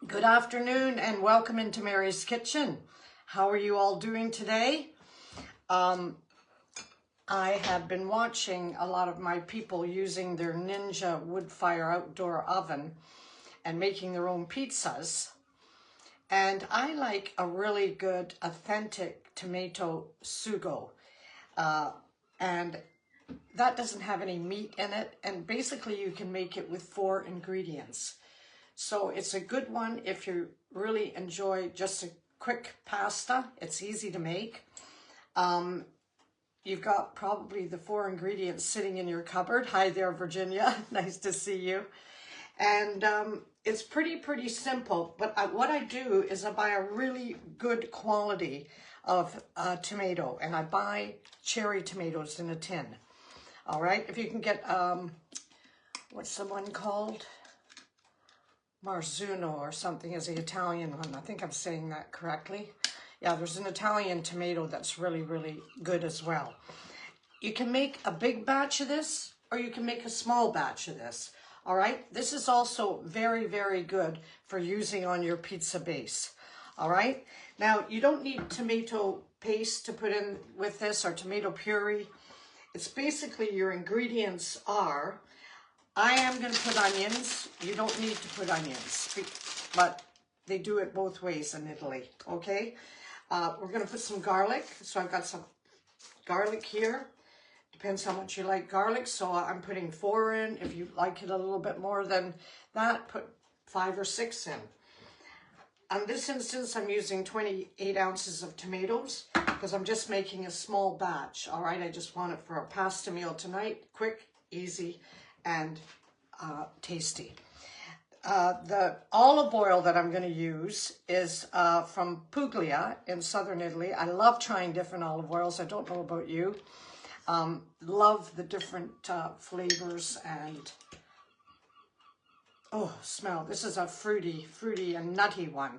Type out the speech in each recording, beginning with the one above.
Good afternoon and welcome into Mary's Kitchen. How are you all doing today? I have been watching a lot of my people using their Ninja wood fire outdoor oven and making their own pizzas. And I like a really good authentic tomato sugo. And that doesn't have any meat in it. And basically you can make it with 4 ingredients. So it's a good one if you really enjoy just a quick pasta. It's easy to make. You've got probably the 4 ingredients sitting in your cupboard. Hi there, Virginia. Nice to see you. And it's pretty simple. But what I do is I buy a really good quality of tomato. And I buy cherry tomatoes in a tin. All right. If you can get, what's the one called? Marzuno or something is the Italian one. I think I'm saying that correctly. Yeah, there's an Italian tomato that's really good as well. You can make a big batch of this or you can make a small batch of this. All right, this is also very good for using on your pizza base. All right, now you don't need tomato paste to put in with this or tomato puree. It's basically your ingredients are, I am going to put onions. You don't need to put onions, but they do it both ways in Italy, okay? We're going to put some garlic. So I've got some garlic here. Depends how much you like garlic. So I'm putting 4 in. If you like it a little bit more than that, put 5 or 6 in. On this instance, I'm using 28 ounces of tomatoes because I'm just making a small batch, all right? I just want it for a pasta meal tonight. Quick, easy, and tasty. The olive oil that I'm going to use is from Puglia in southern Italy. I love trying different olive oils. I don't know about you. Love the different flavors and oh, smell. This is a fruity and nutty one.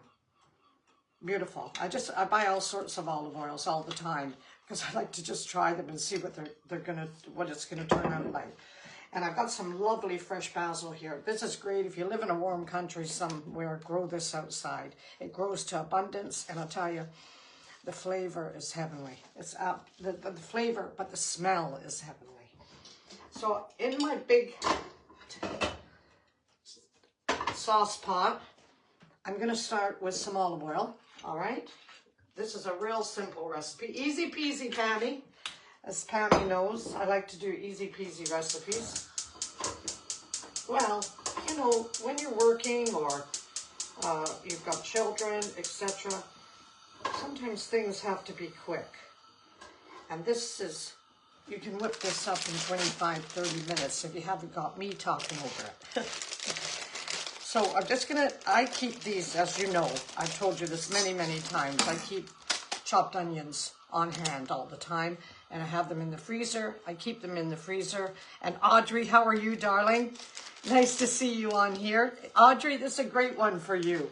Beautiful. I buy all sorts of olive oils all the time because I like to just try them and see what what it's gonna turn out like. And I've got some lovely fresh basil here. This is great if you live in a warm country somewhere, grow this outside. It grows to abundance, and I'll tell you, the flavor is heavenly. It's the flavor, but the smell is heavenly. So in my big sauce pot, I'm gonna start with some olive oil, all right? This is a real simple recipe. Easy peasy, Pammy. As Pammy knows, I like to do easy peasy recipes. Well, you know, when you're working or you've got children, etc., sometimes things have to be quick. And this is, you can whip this up in 25-30 minutes if you haven't got me talking over it. So I'm just I keep these, as you know, I've told you this many times, I keep chopped onions on hand all the time, and I have them in the freezer. I keep them in the freezer. And Audrey, how are you, darling? Nice to see you on here. Audrey, this is a great one for you.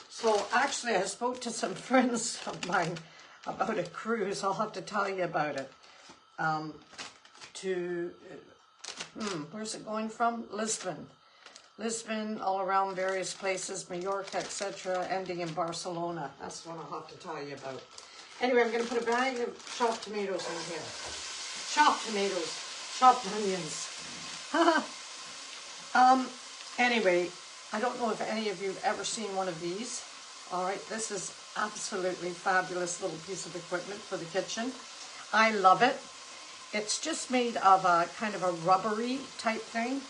So actually, I spoke to some friends of mine about a cruise. I'll have to tell you about it. Where's it going from? Lisbon, all around various places, Mallorca, etc., ending in Barcelona. That's what I'll have to tell you about. Anyway, I'm going to put a bag of chopped tomatoes in here. Chopped tomatoes, chopped onions. Anyway, I don't know if any of you have ever seen one of these. All right, this is absolutely fabulous little piece of equipment for the kitchen. I love it. It's just made of a kind of a rubbery type thing.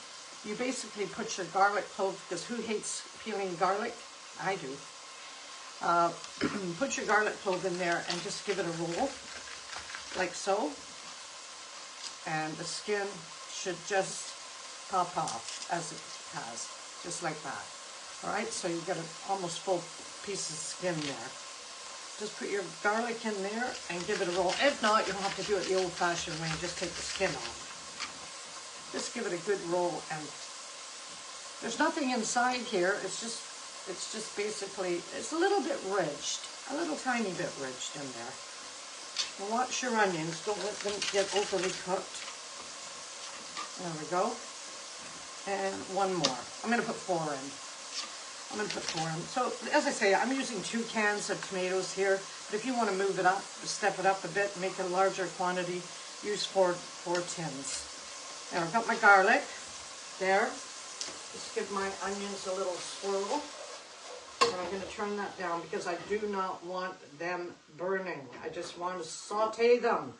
You basically put your garlic clove, because who hates peeling garlic? I do. Put your garlic clove in there and just give it a roll, like so. And the skin should just pop off as it has, just like that. All right, so you get an almost full piece of skin there. Just put your garlic in there and give it a roll. If not, you'll have to do it the old-fashioned way and just take the skin off. Just give it a good roll, and there's nothing inside here. It's just basically, it's a little bit ridged, a little tiny bit ridged in there. Now watch your onions, don't let them get overly cooked. There we go. And one more. I'm going to put 4 in. I'm going to put 4 in. So, as I say, I'm using 2 cans of tomatoes here. But if you want to move it up, step it up a bit, make a larger quantity, use 4 tins. Now, I've got my garlic there. Just give my onions a little swirl. And I'm going to turn that down because I do not want them burning. I just want to saute them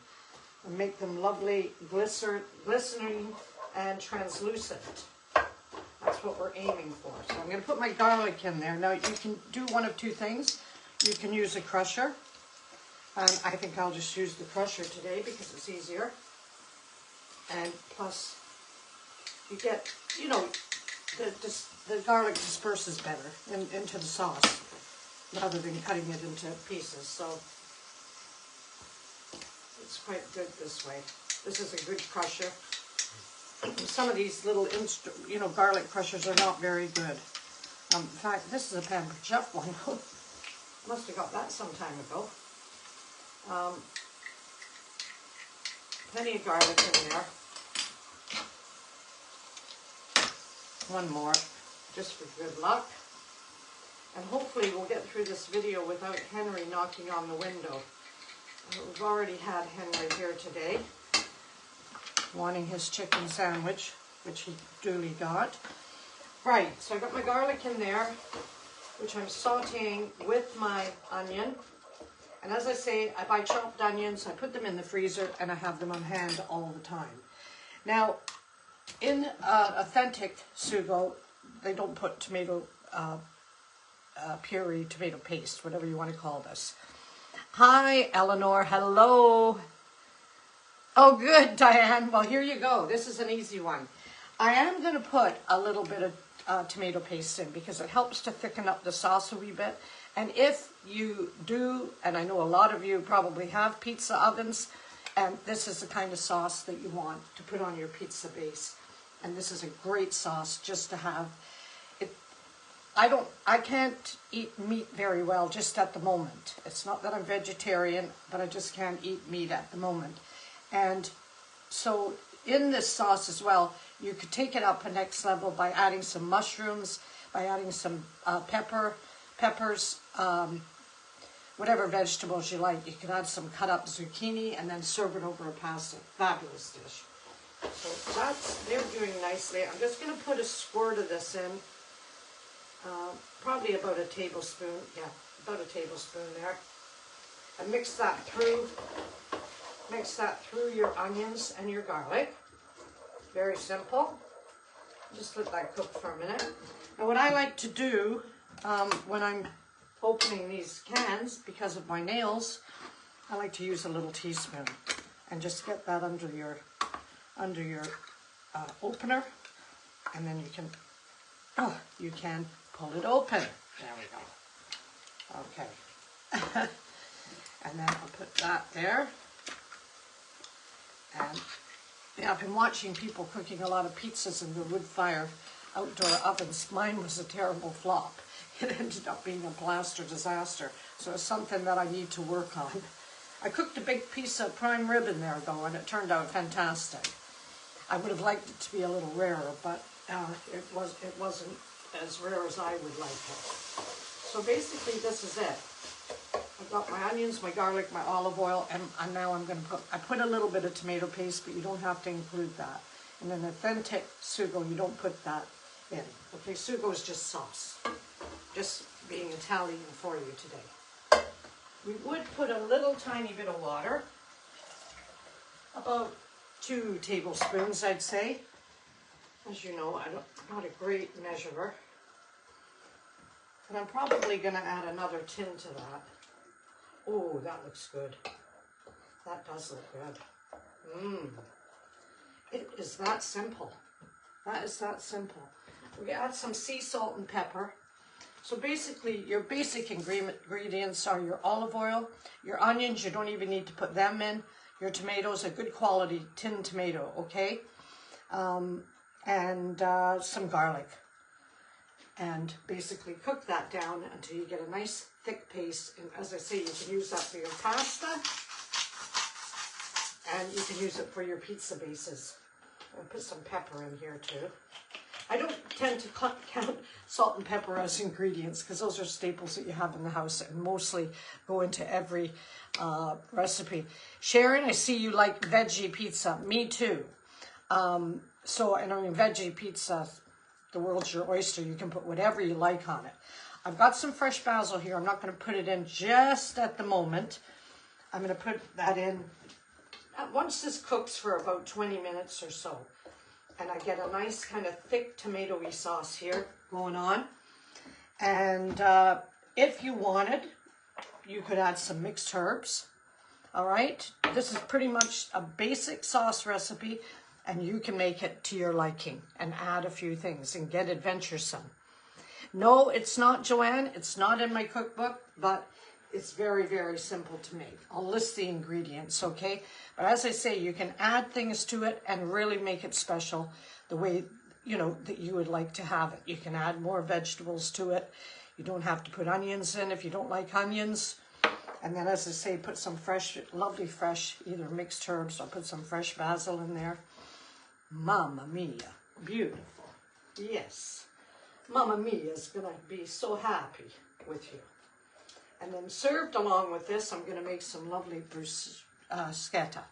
and make them lovely, glistening and translucent. That's what we're aiming for. So I'm going to put my garlic in there. Now you can do one of 2 things. You can use a crusher. And I think I'll just use the crusher today because it's easier. And plus, you get, you know, the garlic disperses better into the sauce rather than cutting it into pieces. So it's quite good this way. This is a good crusher. Some of these little, garlic crushers are not very good. In fact, this is a Pampered Chef one. Must have got that some time ago. Plenty of garlic in there. One more, just for good luck. And hopefully we'll get through this video without Henry knocking on the window. We've already had Henry here today, wanting his chicken sandwich, which he duly got. Right, so I got my garlic in there, which I'm sauteing with my onion. And as I say, I buy chopped onions, I put them in the freezer, and I have them on hand all the time. Now, in authentic Sugo, they don't put tomato puree, tomato paste, whatever you want to call this. Hi, Eleanor. Hello. Oh, good, Diane. Well, here you go. This is an easy one. I am going to put a little bit of tomato paste in because it helps to thicken up the sauce a wee bit. And if you do, and I know a lot of you probably have pizza ovens, and this is the kind of sauce that you want to put on your pizza base. And this is a great sauce just to have. I can't eat meat very well just at the moment. It's not that I'm vegetarian, but I just can't eat meat at the moment. And so in this sauce as well, you could take it up a next level by adding some mushrooms, by adding some peppers, whatever vegetables you like. You can add some cut up zucchini and then serve it over a pasta. Fabulous dish. So they're doing nicely. I'm just going to put a squirt of this in. Probably about a tablespoon. Yeah, about a tablespoon there. And mix that through. Mix that through your onions and your garlic. Very simple. Just let that cook for a minute. And what I like to do when I'm opening these cans, because of my nails, I like to use a little teaspoon and just get that under your opener, and then you can pull it open. There we go. Okay. And then I'll put that there. And yeah, I've been watching people cooking a lot of pizzas in the wood fire outdoor ovens. Mine was a terrible flop. It ended up being a plaster disaster. So it's something that I need to work on. I cooked a big piece of prime rib in there though, and it turned out fantastic. I would have liked it to be a little rarer, but it wasn't as rare as I would like it. So basically this is it. I've got my onions, my garlic, my olive oil, and now I'm going to I put a little bit of tomato paste, but you don't have to include that. In an authentic Sugo, you don't put that in. Okay, Sugo is just sauce. Just being Italian for you today. We would put a little tiny bit of water, about 2 tablespoons, I'd say. As you know, I'm not a great measurer. And I'm probably going to add another tin to that. Oh, that looks good. That does look good. It is that simple. That is that simple. We add some sea salt and pepper. So basically, your basic ingredients are your olive oil, your onions, you don't even need to put them in, your tomatoes, a good quality tin tomato, okay? And some garlic. And basically cook that down until you get a nice thick paste. And as I say, you can use that for your pasta, and you can use it for your pizza bases. I'll put some pepper in here too. I don't tend to count salt and pepper as ingredients because those are staples that you have in the house and mostly go into every recipe. Sharon, I see you like veggie pizza. Me too. So, and I mean, veggie pizza, the world's your oyster. You can put whatever you like on it. I've got some fresh basil here. I'm not going to put it in just at the moment. I'm going to put that in once this cooks for about 20 minutes or so. And I get a nice kind of thick tomatoey sauce here going on. And if you wanted, you could add some mixed herbs. All right. This is pretty much a basic sauce recipe, and you can make it to your liking and add a few things and get adventuresome. No, it's not, Joanne. It's not in my cookbook, but it's very, very simple to make. I'll list the ingredients, okay? But as I say, you can add things to it and really make it special the way, you know, that you would like to have it. You can add more vegetables to it. You don't have to put onions in if you don't like onions. And then, as I say, put some fresh, lovely fresh, either mixed herbs or put some fresh basil in there. Mamma mia, beautiful. Yes. Mamma mia is going to be so happy with you. And then served along with this, I'm going to make some lovely bruschetta.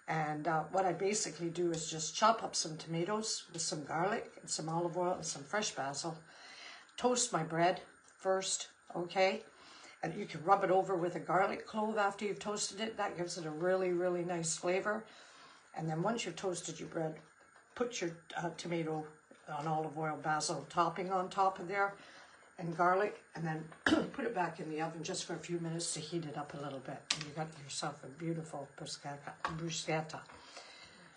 And what I basically do is just chop up some tomatoes with some garlic and some olive oil and some fresh basil. Toast my bread first, okay? And you can rub it over with a garlic clove after you've toasted it. That gives it a really, really nice flavor. And then once you've toasted your bread, put your tomato and olive oil basil topping on top of there and garlic, and then put it back in the oven just for a few minutes to heat it up a little bit. And you got yourself a beautiful bruschetta.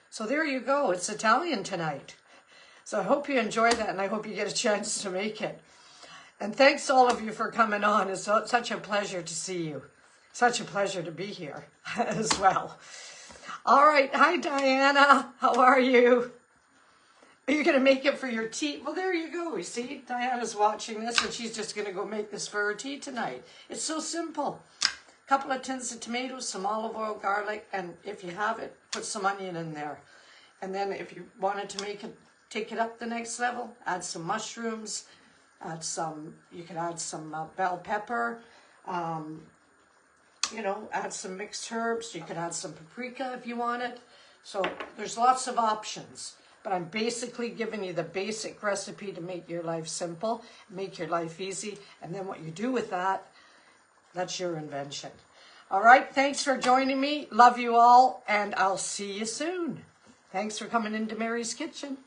So there you go. It's Italian tonight. So I hope you enjoy that, and I hope you get a chance to make it. And thanks to all of you for coming on. It's such a pleasure to see you. Such a pleasure to be here as well. All right. Hi, Diana. How are you? Are you going to make it for your tea? Well, there you go. You see, Diana's watching this, and she's just going to go make this for her tea tonight. It's so simple. A couple of tins of tomatoes, some olive oil, garlic, and if you have it, put some onion in there. And then if you wanted to make it, take it up the next level, add some mushrooms, add some, you can add some bell pepper, you know, add some mixed herbs. You could add some paprika if you wanted. So there's lots of options. But I'm basically giving you the basic recipe to make your life simple, make your life easy. And then what you do with that, that's your invention. All right, thanks for joining me. Love you all, and I'll see you soon. Thanks for coming into Mary's Kitchen.